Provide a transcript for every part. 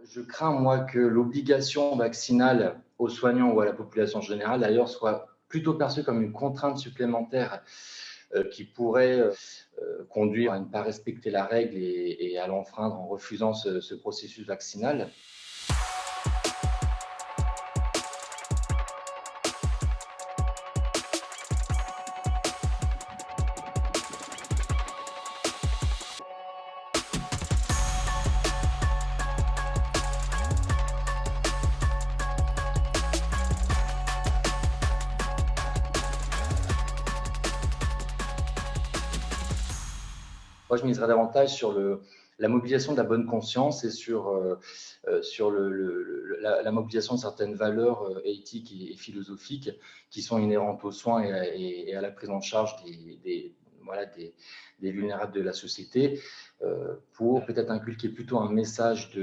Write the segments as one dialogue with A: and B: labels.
A: Je crains, moi, que l'obligation vaccinale aux soignants ou à la population générale, d'ailleurs, soit plutôt perçue comme une contrainte supplémentaire qui pourrait conduire à ne pas respecter la règle et à l'enfreindre en refusant ce processus vaccinal. Moi, je miserais davantage sur la mobilisation de la bonne conscience et sur la mobilisation de certaines valeurs éthiques et philosophiques qui sont inhérentes aux soins et à la prise en charge voilà, des vulnérables de la société, pour peut-être inculquer plutôt un message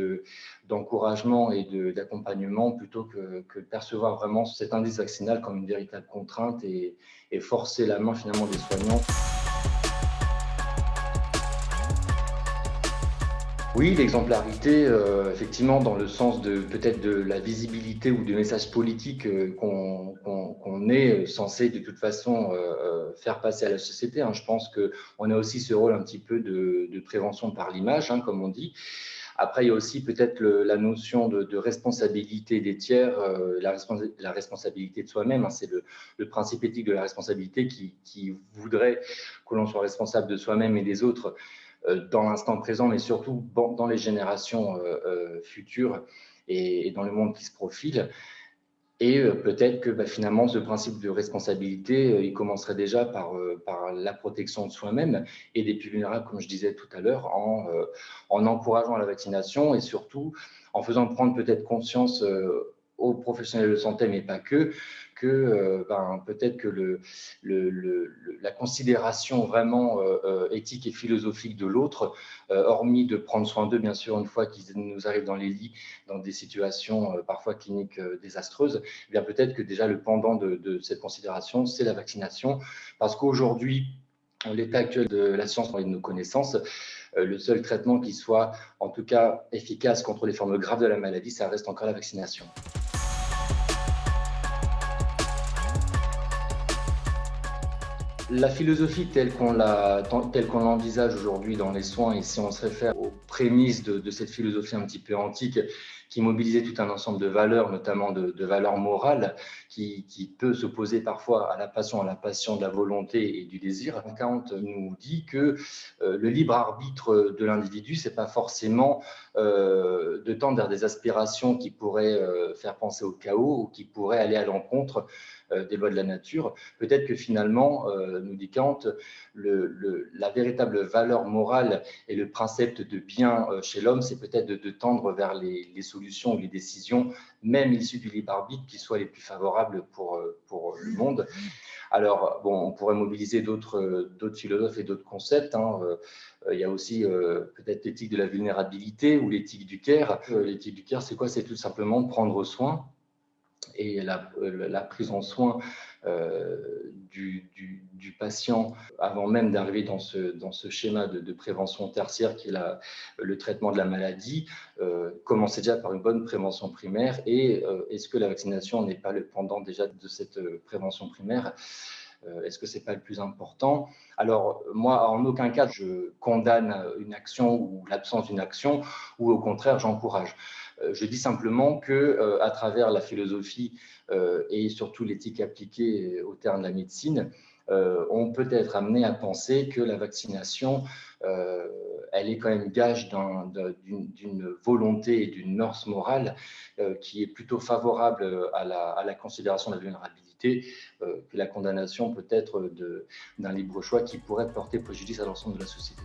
A: d'encouragement et d'accompagnement plutôt que de percevoir vraiment cet indice vaccinal comme une véritable contrainte et forcer la main finalement des soignants. Oui, l'exemplarité, effectivement, dans le sens de peut-être de la visibilité ou de messages politiques qu'on est censé de toute façon faire passer à la société, hein. Je pense qu'on a aussi ce rôle un petit peu de prévention par l'image, hein, comme on dit. Après, il y a aussi peut-être la notion de responsabilité des tiers, la responsabilité de soi-même, hein. C'est le principe éthique de la responsabilité qui voudrait que l'on soit responsable de soi-même et des autres dans l'instant présent, mais surtout dans les générations futures et dans le monde qui se profile. Et peut-être que finalement, ce principe de responsabilité, il commencerait déjà par la protection de soi-même et des plus vulnérables, comme je disais tout à l'heure, en encourageant la vaccination et surtout en faisant prendre peut-être conscience aux professionnels de santé, mais pas que peut-être que la considération vraiment éthique et philosophique de l'autre, hormis de prendre soin d'eux, bien sûr, une fois qu'ils nous arrivent dans les lits, dans des situations parfois cliniques désastreuses, eh bien peut-être que déjà le pendant de cette considération, c'est la vaccination, parce qu'aujourd'hui, en l'état actuel de la science et de nos connaissances, le seul traitement qui soit en tout cas efficace contre les formes graves de la maladie, ça reste encore la vaccination. La philosophie telle qu'on l'envisage aujourd'hui dans les soins, et si on se réfère aux prémices de cette philosophie un petit peu antique, qui mobilisait tout un ensemble de valeurs, notamment de valeurs morales, qui peut s'opposer parfois à la passion, à la passion de la volonté et du désir. Kant nous dit que le libre arbitre de l'individu, c'est pas forcément de tendre vers des aspirations qui pourraient faire penser au chaos ou qui pourraient aller à l'encontre des lois de la nature. Peut-être que finalement, nous dit Kant, la véritable valeur morale et le principe de bien chez l'homme, c'est peut-être de tendre vers les solutions ou les décisions, même issues du libre arbitre, qui soient les plus favorables pour le monde. Alors, bon, on pourrait mobiliser d'autres philosophes et d'autres concepts, hein. Il y a aussi peut-être l'éthique de la vulnérabilité ou l'éthique du care. L'éthique du care, c'est quoi? C'est tout simplement prendre soin et la prise en soin du patient avant même d'arriver dans ce schéma de prévention tertiaire qui est le traitement de la maladie, commencer déjà par une bonne prévention primaire. Et est-ce que la vaccination n'est pas le pendant déjà de cette prévention primaire? Est-ce que ce n'est pas le plus important? Alors, moi, en aucun cas, je condamne une action ou l'absence d'une action, ou au contraire, j'encourage. Je dis simplement qu'à travers la philosophie et surtout l'éthique appliquée au terme de la médecine, on peut être amené à penser que la vaccination, elle est quand même gage d'une volonté et d'une norme morale qui est plutôt favorable à la considération de la vulnérabilité que la condamnation peut-être d'un libre choix qui pourrait porter préjudice à l'ensemble de la société.